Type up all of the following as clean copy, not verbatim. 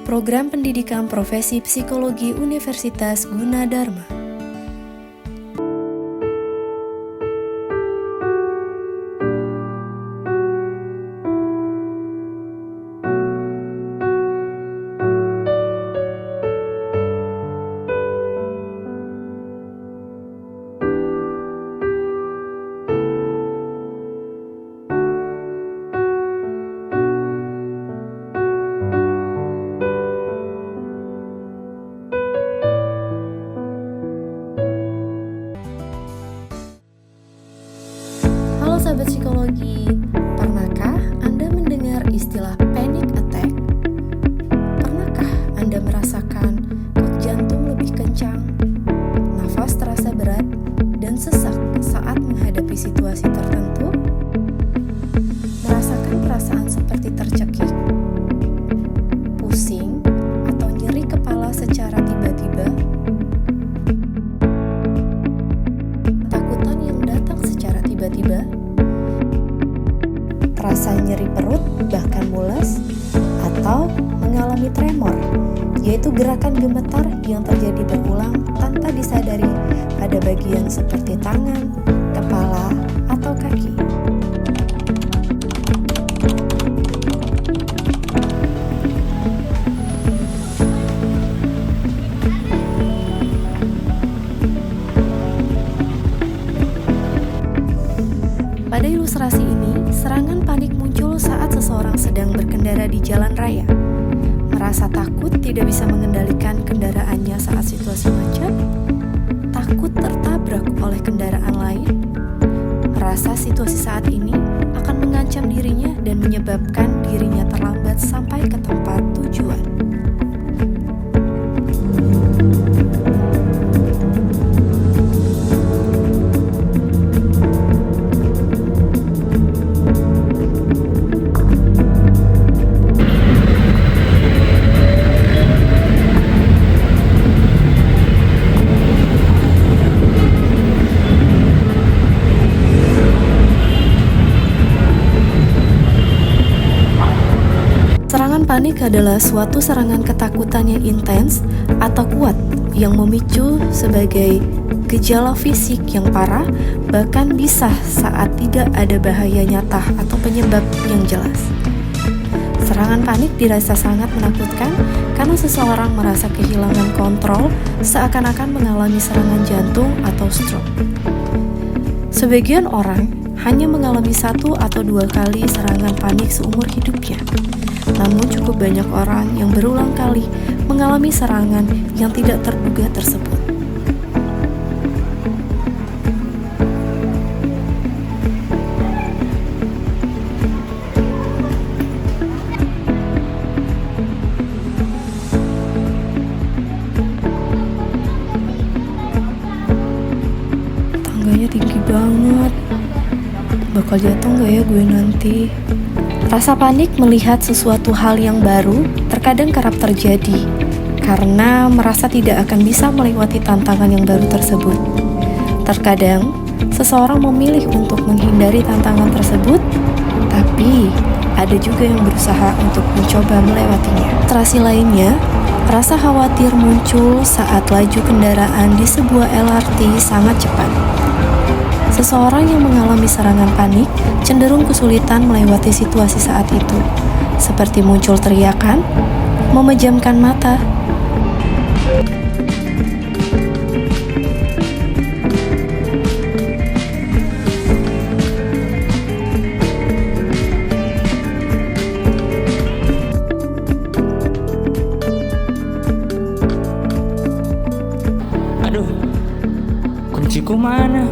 Program Pendidikan Profesi Psikologi Universitas Gunadarma. Halo sahabat psikologi, pernahkah Anda mendengar istilah panic attack? Pernahkah Anda merasakan detak jantung lebih kencang, nafas terasa berat, dan sesak saat menghadapi situasi tertentu? Merasakan perasaan seperti tercekik, pusing, atau nyeri kepala secara tiba-tiba? Ketakutan yang datang secara tiba-tiba? Rasa nyeri perut, bahkan mules, atau mengalami tremor, yaitu gerakan gemetar yang terjadi berulang tanpa disadari pada bagian seperti tangan, kepala, atau kaki. Pada ilustrasi ini, serangan panik muncul saat seseorang sedang berkendara di jalan raya, merasa takut tidak bisa mengendalikan kendaraannya saat situasi macet, takut tertabrak oleh kendaraan lain, merasa situasi saat ini akan mengancam dirinya dan menyebabkan dirinya terlambat sampai ke tempat tujuan. Serangan panik adalah suatu serangan ketakutan yang intens atau kuat yang memicu sebagai gejala fisik yang parah, bahkan bisa saat tidak ada bahaya nyata atau penyebab yang jelas. Serangan panik dirasa sangat menakutkan karena seseorang merasa kehilangan kontrol, seakan-akan mengalami serangan jantung atau stroke. Sebagian orang hanya mengalami 1 atau 2 kali serangan panik seumur hidupnya. Namun cukup banyak orang yang berulang kali mengalami serangan yang tidak terduga tersebut. Tangganya tinggi banget. Bakal jatuh gak ya gue nanti? Rasa panik melihat sesuatu hal yang baru terkadang kerap terjadi karena merasa tidak akan bisa melewati tantangan yang baru tersebut. Terkadang, seseorang memilih untuk menghindari tantangan tersebut, tapi ada juga yang berusaha untuk mencoba melewatinya. Ilustrasi lainnya, rasa khawatir muncul saat laju kendaraan di sebuah LRT sangat cepat. Seseorang yang mengalami serangan panik cenderung kesulitan melewati situasi saat itu, seperti muncul teriakan, memejamkan mata, Aduh, kunciku mana?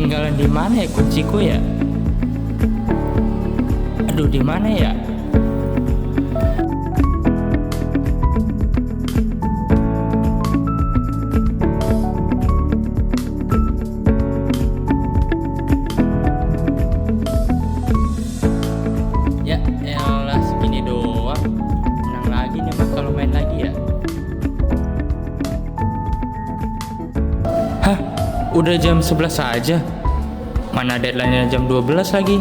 Ketinggalan di mana ya kunciku ya? Aduh, di mana ya? Ya elah, segini doang. Menang lagi nih Mas kalau main lagi ya. Hah? Udah jam 11 aja? Mana deadline-nya jam 12 lagi?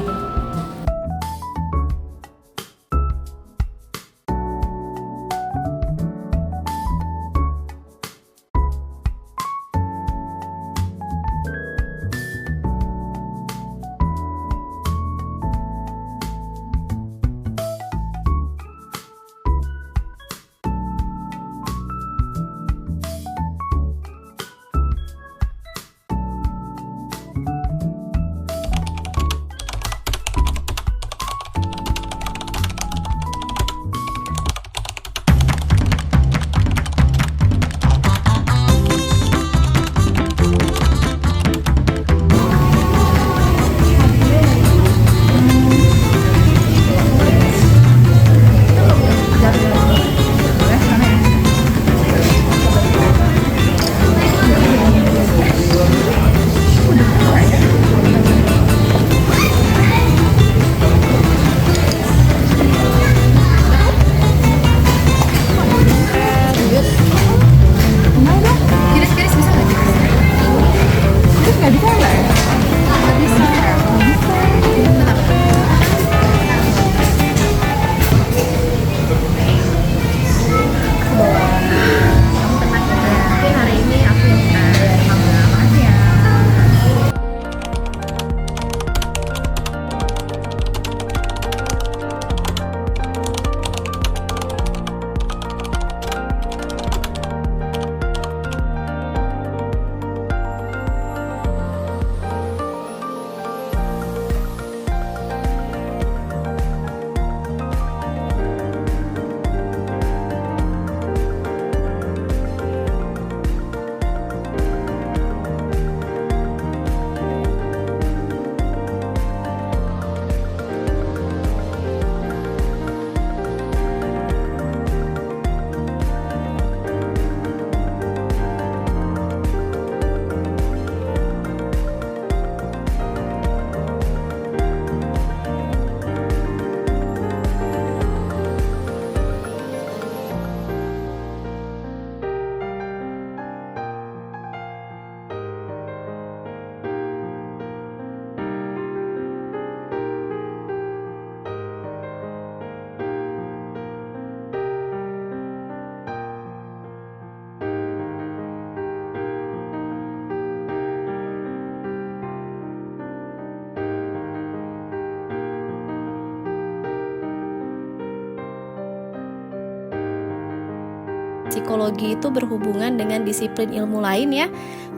Psikologi itu berhubungan dengan disiplin ilmu lain ya,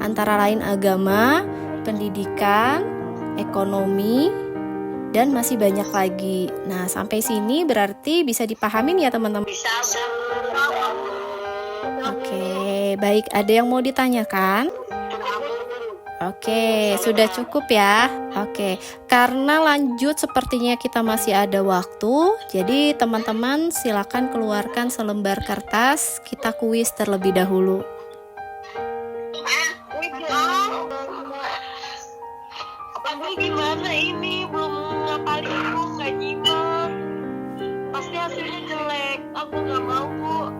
antara lain agama, pendidikan, ekonomi, dan masih banyak lagi. Nah, sampai sini berarti bisa dipahamin ya teman-teman? Bisa. Oke, baik. Ada yang mau ditanyakan? Oke, sudah cukup ya. Oke, karena lanjut sepertinya kita masih ada waktu, jadi teman-teman silakan keluarkan selembar kertas, kita kuis terlebih dahulu. Aduh, gimana ini? Belum ngapalin, nggak nyimak. Pasti hasilnya jelek. Aku nggak mau, Bu.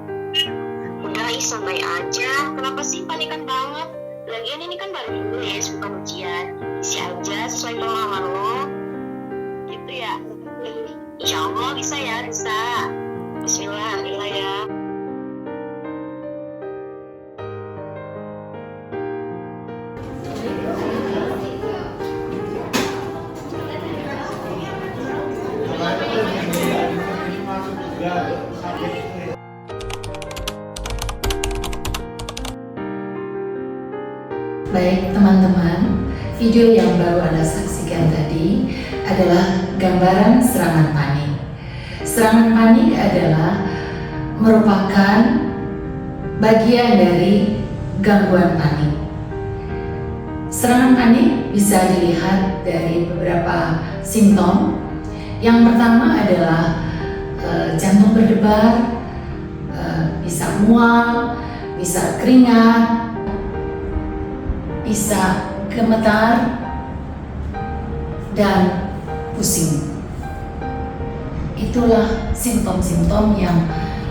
Udah, santai aja. Kenapa sih panikan banget? Lagian ini kan baru tulis, bukan ujian. Isi aja sesuai pengalaman lo. Gitu ya? Insya Allah bisa ya, bisa. Bismillah, alhamdulillah ya. Baik teman-teman, video yang baru Anda saksikan tadi adalah gambaran serangan panik. Serangan panik adalah merupakan bagian dari gangguan panik. Serangan panik bisa dilihat dari beberapa simptom. Yang pertama adalah jantung berdebar, bisa mual, bisa keringat, bisa gemetar, dan pusing. Itulah simptom-simptom yang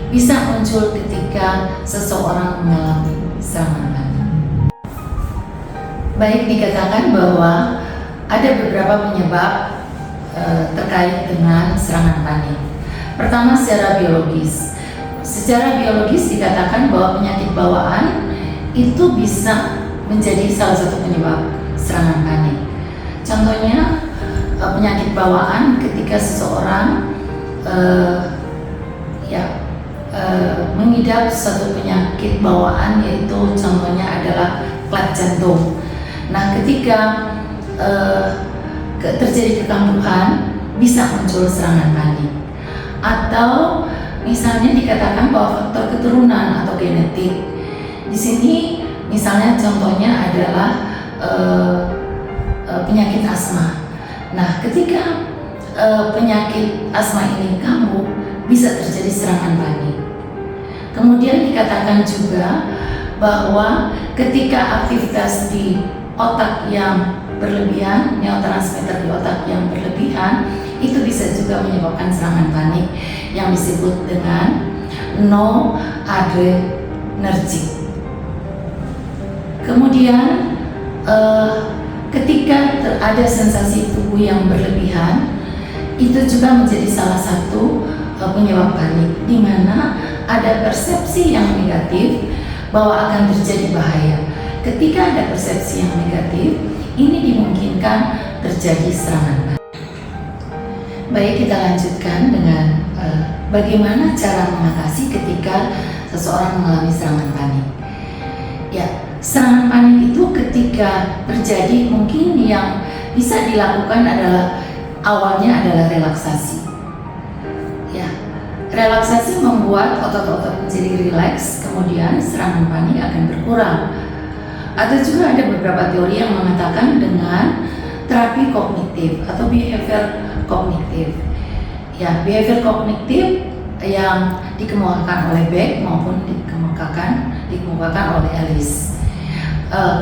bisa muncul ketika seseorang mengalami serangan panik. Baik, dikatakan bahwa ada beberapa penyebab terkait dengan serangan panik. Pertama, secara biologis. Secara biologis dikatakan bahwa penyakit bawaan itu bisa menjadi salah satu penyebab serangan panik. Contohnya penyakit bawaan ketika seseorang mengidap suatu penyakit bawaan, yaitu contohnya adalah klep jantung. Nah, ketika terjadi kekambuhan bisa muncul serangan panik. Atau misalnya dikatakan bahwa faktor keturunan atau genetik. Di sini misalnya contohnya adalah penyakit asma. Nah, ketika penyakit asma ini kambuh, bisa terjadi serangan panik. Kemudian dikatakan juga bahwa ketika aktivitas di otak yang berlebihan, neurotransmitter di otak yang berlebihan, itu bisa juga menyebabkan serangan panik yang disebut dengan noradrenergic. Kemudian ketika ada sensasi tubuh yang berlebihan, itu juga menjadi salah satu penyebab panik, di mana ada persepsi yang negatif bahwa akan terjadi bahaya. Ketika ada persepsi yang negatif, ini dimungkinkan terjadi serangan panik. Baik, kita lanjutkan dengan bagaimana cara mengatasi ketika seseorang mengalami serangan panik. Ya, serangan panik itu ketika terjadi, mungkin yang bisa dilakukan adalah awalnya adalah relaksasi. Ya, relaksasi membuat otot-otot menjadi rileks, kemudian serangan panik akan berkurang. Atau juga ada beberapa teori yang mengatakan dengan terapi kognitif atau behavior kognitif. Ya, behavior kognitif yang dikemukakan oleh Beck maupun dikemukakan oleh Ellis.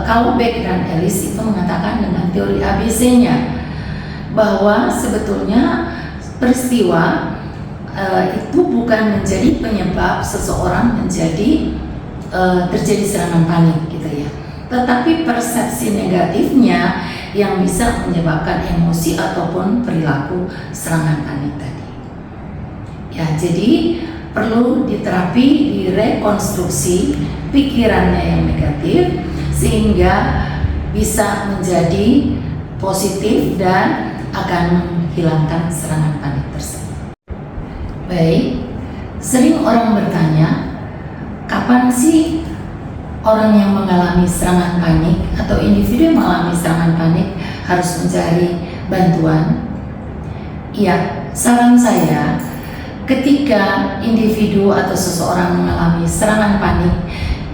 Kalau Beck dan Ellis itu mengatakan dengan teori ABC-nya bahwa sebetulnya peristiwa itu bukan menjadi penyebab seseorang menjadi terjadi serangan panik gitu ya, tetapi persepsi negatifnya yang bisa menyebabkan emosi ataupun perilaku serangan panik tadi. Ya, jadi perlu diterapi, direkonstruksi pikirannya yang negatif sehingga bisa menjadi positif dan akan menghilangkan serangan panik tersebut. Baik, sering orang bertanya, kapan kapan sih orang yang mengalami serangan panik atau individu yang mengalami serangan panik harus mencari bantuan? Ya, saran saya, ketika individu atau seseorang mengalami serangan panik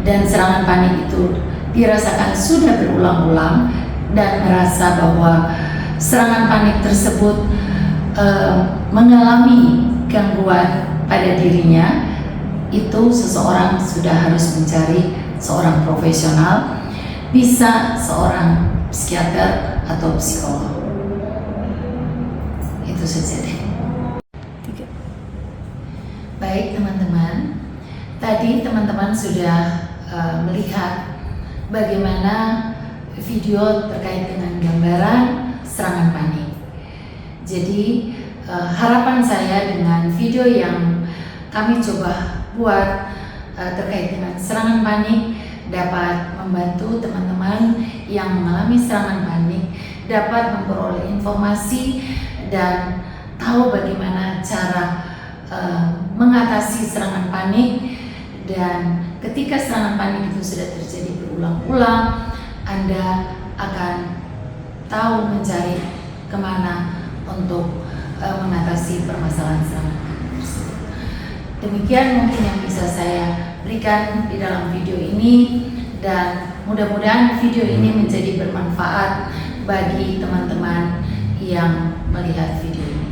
dan serangan panik itu dirasakan sudah berulang-ulang dan merasa bahwa serangan panik tersebut mengalami gangguan pada dirinya, itu seseorang sudah harus mencari seorang profesional, bisa seorang psikiater atau psikolog. Itu saja deh. Baik teman-teman, tadi teman-teman sudah melihat bagaimana video terkait dengan gambaran serangan panik. Jadi harapan saya dengan video yang kami coba buat terkait dengan serangan panik dapat membantu teman-teman yang mengalami serangan panik dapat memperoleh informasi dan tahu bagaimana cara mengatasi serangan panik. Dan ketika serangan panik itu sudah terjadi berulang-ulang, Anda akan tahu mencari kemana untuk mengatasi permasalahan serangan panik tersebut. Demikian mungkin yang bisa saya berikan di dalam video ini, dan mudah-mudahan video ini menjadi bermanfaat bagi teman-teman yang melihat video ini.